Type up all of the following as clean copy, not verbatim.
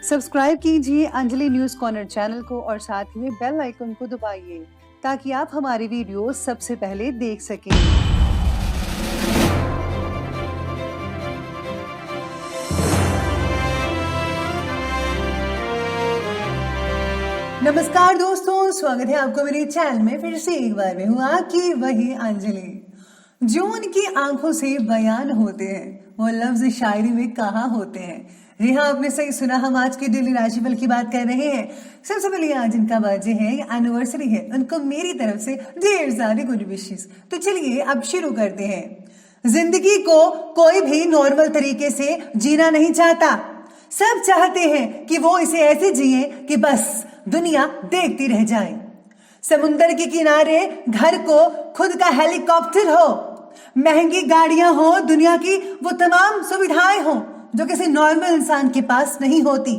Subscribe कीजिए Anjali news corner channel को और साथ ही में बेल आइकन को दबाइए ताकि आप हमारी वीडियो सबसे पहले देख सकें। नमस्कार दोस्तों, स्वागत है आपको मेरे चैनल में। फिर से एक बार मैं हूँ आपकी वही अंजलि। जो उनकी आंखों से बयान होते हैं वो लफ्ज शायरी में कहाँ होते हैं। जी हाँ, आपने सही सुना। हम आज के डेली राशिफल की बात कर रहे हैं। सबसे पहले आज इनका बर्थडे है, एनिवर्सरी है, उनको मेरी तरफ से ढेर सारी गुड विशेस। तो चलिए अब शुरू करते हैं। जिंदगी को कोई भी नॉर्मल तरीके से जीना नहीं चाहता। सब चाहते हैं कि वो इसे ऐसे जिए कि बस दुनिया देखती रह जाए। समुंदर के किनारे घर को खुद का हेलीकॉप्टर हो, महंगी गाड़ियां हो, दुनिया की वो तमाम सुविधाएं हो जो किसी नॉर्मल इंसान के पास नहीं होती।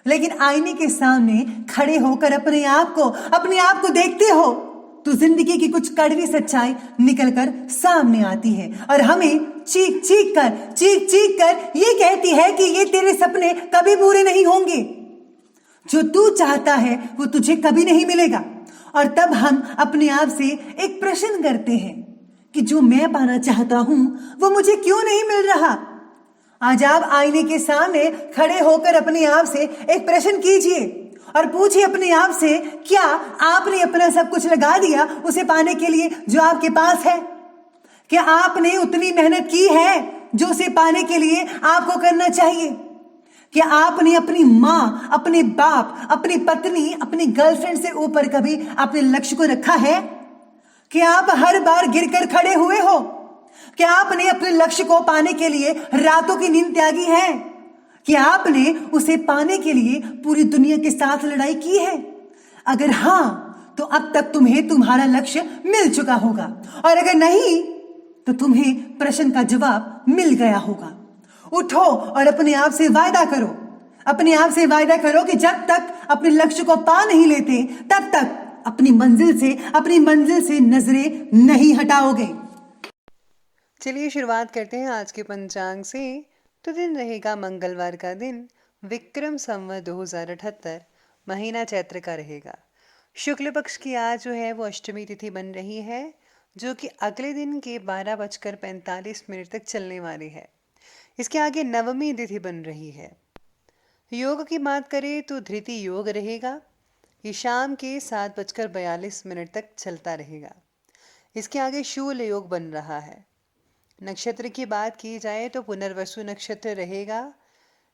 लेकिन आईने के सामने खड़े होकर अपने आप को देखते हो तो जिंदगी की कुछ कड़वी सच्चाई निकलकर सामने आती है और हमें चीख चीख कर ये कहती है कि ये तेरे सपने कभी पूरे नहीं होंगे। जो तू चाहता है वो तुझे कभी नहीं मिलेगा। और तब हम अपने आप से एक प्रश्न करते हैं कि जो मैं पाना चाहता हूं वो मुझे क्यों नहीं मिल रहा। आज आप आईने के सामने खड़े होकर अपने आप से एक प्रश्न कीजिए और पूछिए अपने आप से, क्या आपने अपना सब कुछ लगा दिया उसे पाने के लिए जो आपके पास है? क्या आपने उतनी मेहनत की है जो उसे पाने के लिए आपको करना चाहिए? क्या आपने अपनी माँ, अपने बाप, अपनी पत्नी, अपनी गर्लफ्रेंड से ऊपर कभी अपने लक्ष्य को रखा है? क्या आप हर बार गिरकर खड़े हुए हो? क्या आपने अपने लक्ष्य को पाने के लिए रातों की नींद त्यागी है? क्या आपने उसे पाने के लिए पूरी दुनिया के साथ लड़ाई की है? अगर हाँ, तो अब तक तुम्हें तुम्हारा लक्ष्य मिल चुका होगा और अगर नहीं तो तुम्हें प्रश्न का जवाब मिल गया होगा। उठो और अपने आप से वायदा करो, अपने आप से वायदा करो कि जब तक अपने लक्ष्य को पा नहीं लेते तब तक अपनी मंजिल से नजरें नहीं हटाओगे। चलिए शुरुआत करते हैं आज के पंचांग से। तो दिन रहेगा मंगलवार का दिन, विक्रम संवत 2078, महीना चैत्र का रहेगा। शुक्ल पक्ष की आज जो है वो अष्टमी तिथि बन रही है जो कि अगले दिन के 12:45 तक चलने वाली है। इसके आगे नवमी तिथि बन रही है। योग की बात करें तो धृति योग रहेगा। ये शाम के 7:42 तक चलता रहेगा। इसके आगे शूल योग बन रहा है। नक्षत्र की बात की जाए तो पुनर्वसु नक्षत्र रहेगा।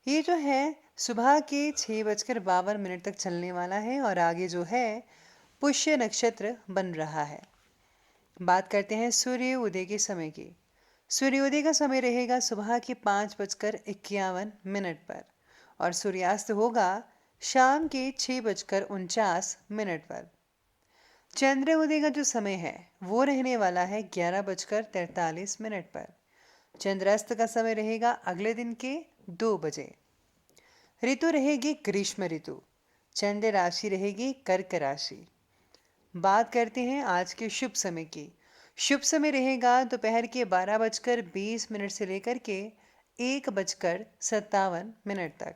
ये जो है सुबह के 6:52 तक चलने वाला है और आगे जो है पुष्य नक्षत्र बन रहा है। बात करते हैं सूर्य उदय के समय की। सूर्योदय का समय रहेगा सुबह के 5:51 पर और सूर्यास्त होगा शाम के 6:49 पर। चंद्र उदय का जो समय है वो रहने वाला है 11:43 पर। चंद्रास्त का समय रहेगा अगले दिन के 2 बजे। ऋतु रहेगी ग्रीष्म ऋतु। चंद्र राशि रहेगी कर्क राशि। बात करते हैं आज के शुभ समय की। शुभ समय रहेगा दोपहर के 12:20 से लेकर के 1:57 तक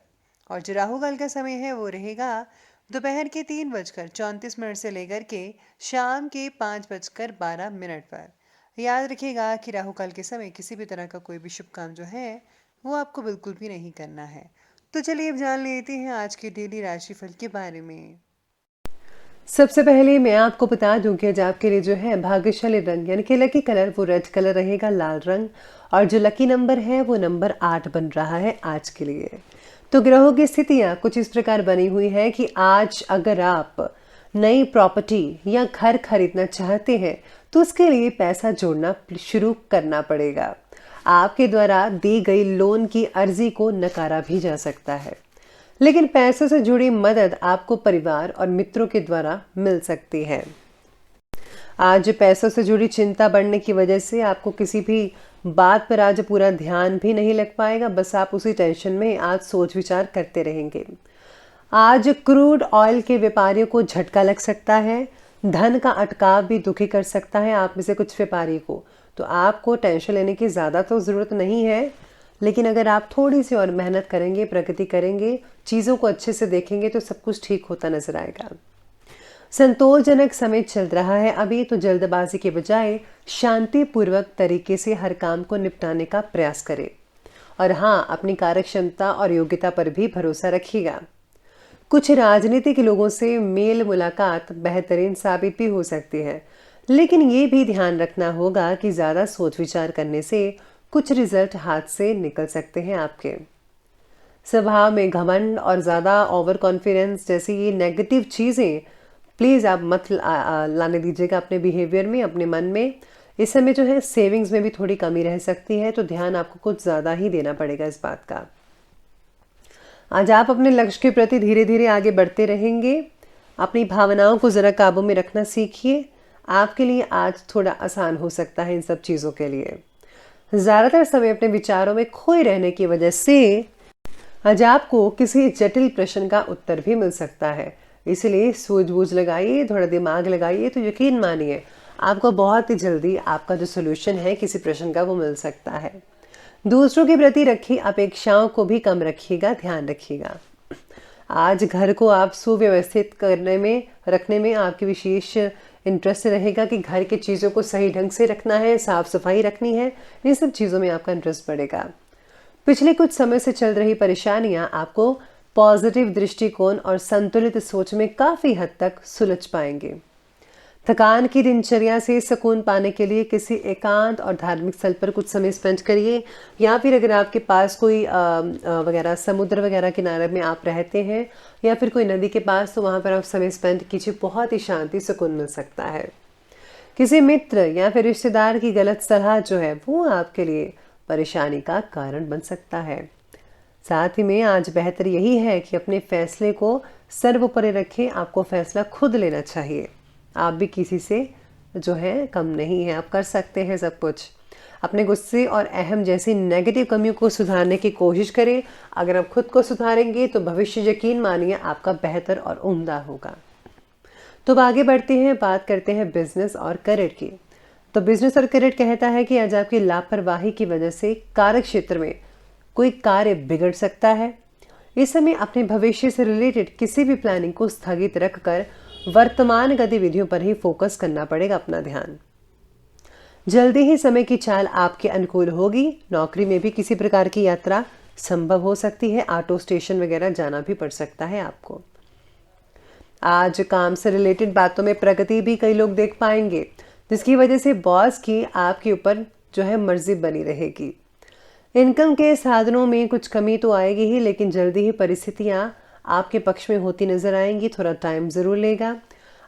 और जो राहु काल का समय है वो रहेगा दोपहर के 3:34 से लेकर के शाम के 5:12 पर। याद रखिएगा कि राहु काल के समय किसी भी तरह का कोई भी शुभ काम जो है वो आपको बिल्कुल भी नहीं करना है। तो चलिए अब जान लेते हैं आज के डेली राशिफल के बारे में। सबसे पहले मैं आपको बता दूं कि आज आपके लिए जो है भाग्यशाली रंग यानी कि लकी कलर वो रेड कलर रहेगा, लाल रंग। और जो लकी नंबर है वो नंबर 8 बन रहा है आज के लिए। तो ग्रहों की स्थितियां कुछ इस प्रकार बनी हुई है कि आज अगर आप नई प्रॉपर्टी या घर खरीदना चाहते हैं तो उसके लिए पैसा जोड़ना शुरू करना पड़ेगा। आपके द्वारा दी गई लोन की अर्जी को नकारा भी जा सकता है, लेकिन पैसों से जुड़ी मदद आपको परिवार और मित्रों के द्वारा मिल सकती है। आज पैसों से जुड़ी चिंता बढ़ने की वजह से आपको किसी भी बात पर आज पूरा ध्यान भी नहीं लग पाएगा। बस आप उसी टेंशन में आज सोच विचार करते रहेंगे। आज क्रूड ऑयल के व्यापारियों को झटका लग सकता है। धन का अटकाव भी दुखी कर सकता है आप में से कुछ व्यापारी को। तो आपको टेंशन लेने की ज़्यादा तो ज़रूरत नहीं है, लेकिन अगर आप थोड़ी सी और मेहनत करेंगे, प्रगति करेंगे, चीज़ों को अच्छे से देखेंगे तो सब कुछ ठीक होता नजर आएगा। संतोषजनक समय चल रहा है अभी, तो जल्दबाजी के बजाय शांतिपूर्वक तरीके से हर काम को निपटाने का प्रयास करें। और हाँ, अपनी कार्यक्षमता और योग्यता पर भी भरोसा रखिएगा। कुछ राजनीतिक लोगों से मेल मुलाकात बेहतरीन साबित भी हो सकती है, लेकिन ये भी ध्यान रखना होगा कि ज़्यादा सोच विचार करने से कुछ रिजल्ट हाथ से निकल सकते हैं आपके। स्वभाव में घमंड और ज़्यादा ओवर कॉन्फिडेंस जैसी ये नेगेटिव चीज़ें प्लीज़ आप मत लाने दीजिएगा अपने बिहेवियर में, अपने मन में। इस समय जो है सेविंग्स में भी थोड़ी कमी रह सकती है, तो ध्यान आपको कुछ ज़्यादा ही देना पड़ेगा इस बात का। आज आप अपने लक्ष्य के प्रति धीरे धीरे आगे बढ़ते रहेंगे। अपनी भावनाओं को ज़रा काबू में रखना सीखिए। आपके लिए आज थोड़ा आसान हो सकता है इन सब चीज़ों के लिए। ज़्यादातर समय अपने विचारों में खोए रहने की वजह से आज आपको किसी जटिल प्रश्न का उत्तर भी मिल सकता है, इसलिए सूझबूझ लगाइए, थोड़ा दिमाग लगाइए, तो यकीन मानिए आपको बहुत ही जल्दी आपका जो सोल्यूशन है किसी प्रश्न का वो मिल सकता है। दूसरों के प्रति रखी अपेक्षाओं को भी कम रखिएगा, ध्यान रखिएगा। आज घर को आप सुव्यवस्थित रखने में आपकी विशेष इंटरेस्ट रहेगा कि घर की चीज़ों को सही ढंग से रखना है, साफ सफाई रखनी है, इन सब चीज़ों में आपका इंटरेस्ट बढ़ेगा। पिछले कुछ समय से चल रही परेशानियां आपको पॉजिटिव दृष्टिकोण और संतुलित सोच में काफ़ी हद तक सुलझ पाएंगे। थकान की दिनचर्या से सुकून पाने के लिए किसी एकांत और धार्मिक स्थल पर कुछ समय स्पेंड करिए, या फिर अगर आपके पास कोई वगैरह समुद्र वगैरह किनारे में आप रहते हैं या फिर कोई नदी के पास, तो वहाँ पर आप समय स्पेंड कीजिए, बहुत ही शांति सुकून मिल सकता है। किसी मित्र या फिर रिश्तेदार की गलत सलाह जो है वो आपके लिए परेशानी का कारण बन सकता है। साथ ही में आज बेहतर यही है कि अपने फैसले को सर्वोपरि रखें। आपको फैसला खुद लेना चाहिए। आप भी किसी से जो है कम नहीं है, आप कर सकते हैं सब कुछ। अपने गुस्से और अहम जैसी नेगेटिव कमियों को सुधारने की कोशिश करें। अगर आप खुद को सुधारेंगे तो भविष्य यकीन मानिए आपका बेहतर और उम्दा होगा। तो अब आगे बढ़ते हैं, बात करते हैं बिजनेस और करियर की। तो बिजनेस और करियर कहता है कि आज आपकी लापरवाही की वजह से कार्य क्षेत्र में कोई कार्य बिगड़ सकता है। इस समय अपने भविष्य से रिलेटेड किसी भी प्लानिंग को स्थगित रखकर वर्तमान गतिविधियों पर ही फोकस करना पड़ेगा अपना ध्यान। जल्दी ही समय की चाल आपके अनुकूल होगी। नौकरी में भी किसी प्रकार की यात्रा संभव हो सकती है, ऑटो स्टेशन वगैरह जाना भी पड़ सकता है आपको। आज काम से रिलेटेड बातों में प्रगति भी कई लोग देख पाएंगे, जिसकी वजह से बॉस की आपके ऊपर जो है मर्जी बनी रहेगी। इनकम के साधनों में कुछ कमी तो आएगी ही, लेकिन जल्दी ही परिस्थितियां आपके पक्ष में होती नजर आएंगी। थोड़ा टाइम जरूर लेगा।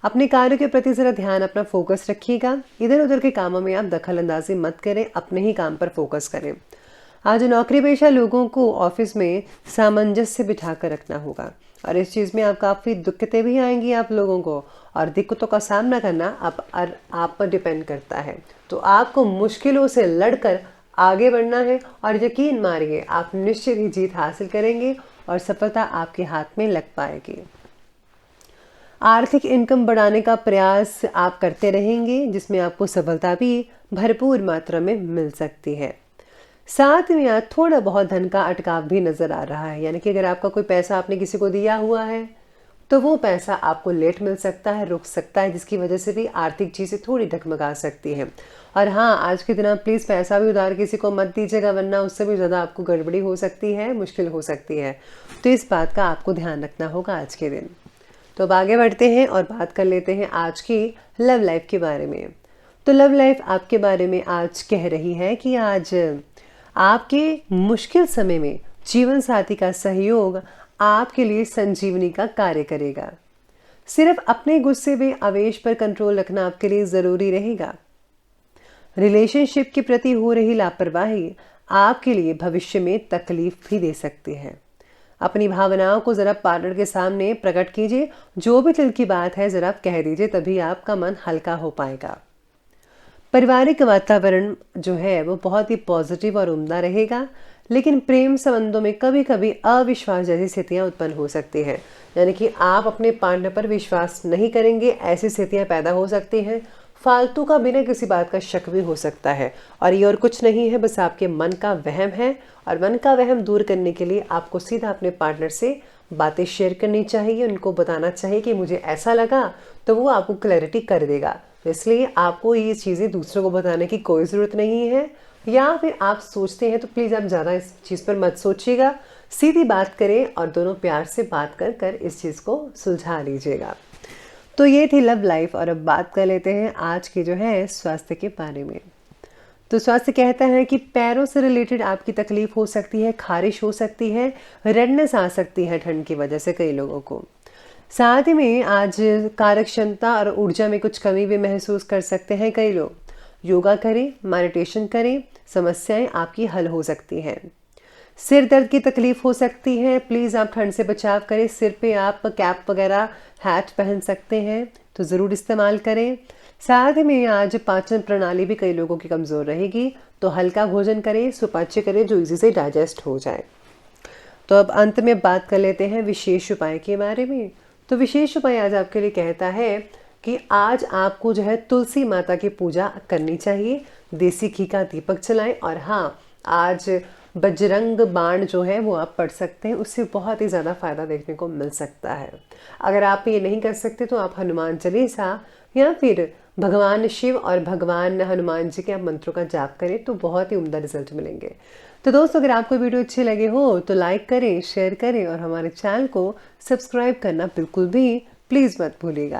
अपने कार्य के प्रति जरा ध्यान, अपना फोकस रखिएगा। इधर उधर के कामों में आप दखल अंदाजी मत करें, अपने ही काम पर फोकस करें। आज नौकरी पेशा लोगों को ऑफिस में सामंजस्य बिठा कर रखना होगा, और इस चीज़ में आप काफ़ी दिक्कतें भी आएंगी आप लोगों को, और दिक्कतों का सामना करना आप पर डिपेंड करता है। तो आपको मुश्किलों से लड़कर आगे बढ़ना है, और यकीन मानिए आप निश्चित ही जीत हासिल करेंगे और सफलता आपके हाथ में लग पाएगी। आर्थिक इनकम बढ़ाने का प्रयास आप करते रहेंगे, जिसमें आपको सफलता भी भरपूर मात्रा में मिल सकती है। साथ में आज थोड़ा बहुत धन का अटकाव भी नजर आ रहा है, यानी कि अगर आपका कोई पैसा आपने किसी को दिया हुआ है तो वो पैसा आपको लेट मिल सकता है, रुक सकता है, जिसकी वजह से भी आर्थिक चीज़ें थोड़ी डगमगा सकती हैं। और हाँ, आज के दिन आप प्लीज़ पैसा भी उधार किसी को मत दीजिएगा, वरना उससे भी ज़्यादा आपको गड़बड़ी हो सकती है, मुश्किल हो सकती है। तो इस बात का आपको ध्यान रखना होगा आज के दिन। तो अब आगे बढ़ते हैं और बात कर लेते हैं आज की लव लाइफ के बारे में। तो लव लाइफ आपके बारे में आज कह रही है कि आज आपके मुश्किल समय में जीवन साथी का सहयोग आपके लिए संजीवनी का कार्य करेगा। सिर्फ अपने गुस्से में आवेश पर कंट्रोल रखना आपके लिए जरूरी रहेगा। रिलेशनशिप के प्रति हो रही लापरवाही आपके लिए भविष्य में तकलीफ भी दे सकती है। अपनी भावनाओं को जरा पार्टनर के सामने प्रकट कीजिए, जो भी दिल की बात है जरा कह दीजिए, तभी आपका मन हल्का हो पाएगा। पारिवारिक वातावरण जो है वो बहुत ही पॉजिटिव और उम्दा रहेगा, लेकिन प्रेम संबंधों में कभी कभी अविश्वास जैसी स्थितियां उत्पन्न हो सकती हैं, यानी कि आप अपने पार्टनर पर विश्वास नहीं करेंगे, ऐसी स्थितियां पैदा हो सकती हैं। फालतू का बिना किसी बात का शक भी हो सकता है, और ये और कुछ नहीं है, बस आपके मन का वहम है। और मन का वहम दूर करने के लिए आपको सीधा अपने पार्टनर से बातें शेयर करनी चाहिए, उनको बताना चाहिए कि मुझे ऐसा लगा, तो वो आपको क्लैरिटी कर देगा। तो इसलिए आपको ये चीज़ें दूसरों को बताने की कोई ज़रूरत नहीं है, या फिर आप सोचते हैं तो प्लीज़ आप ज़्यादा इस चीज़ पर मत सोचिएगा, सीधी बात करें और दोनों प्यार से बात कर कर इस चीज़ को सुलझा लीजिएगा। तो ये थी लव लाइफ, और अब बात कर लेते हैं आज की जो है स्वास्थ्य के बारे में। तो स्वास्थ्य कहता है कि पैरों से रिलेटेड आपकी तकलीफ हो सकती है, खारिश हो सकती है, रेडनेस आ सकती है ठंड की वजह से कई लोगों को। साथ ही में आज कार्य क्षमता और ऊर्जा में कुछ कमी भी महसूस कर सकते हैं कई लोग। योगा करें, मेडिटेशन करें, समस्याएं आपकी हल हो सकती हैं। सिर दर्द की तकलीफ हो सकती है, प्लीज़ आप ठंड से बचाव करें। सिर पे आप कैप वगैरह हैट पहन सकते हैं, तो ज़रूर इस्तेमाल करें। साथ में आज पाचन प्रणाली भी कई लोगों की कमज़ोर रहेगी, तो हल्का भोजन करें, सुपाच्य करें जो इजी से डाइजेस्ट हो जाए। तो अब अंत में बात कर लेते हैं विशेष उपाय के बारे में। तो विशेष उपाय आज आपके लिए कहता है कि आज आपको जो है तुलसी माता की पूजा करनी चाहिए, देसी घी का दीपक जलाएं, और हाँ, आज बजरंग बाण जो है वो आप पढ़ सकते हैं, उससे बहुत ही ज़्यादा फायदा देखने को मिल सकता है। अगर आप ये नहीं कर सकते तो आप हनुमान चालीसा या फिर भगवान शिव और भगवान हनुमान जी के आप मंत्रों का जाप करें, तो बहुत ही उम्दा रिजल्ट मिलेंगे। तो दोस्तों, अगर आपको वीडियो अच्छे लगे हो तो लाइक करें, शेयर करें, और हमारे चैनल को सब्सक्राइब करना बिल्कुल भी प्लीज़ मत भूलिएगा।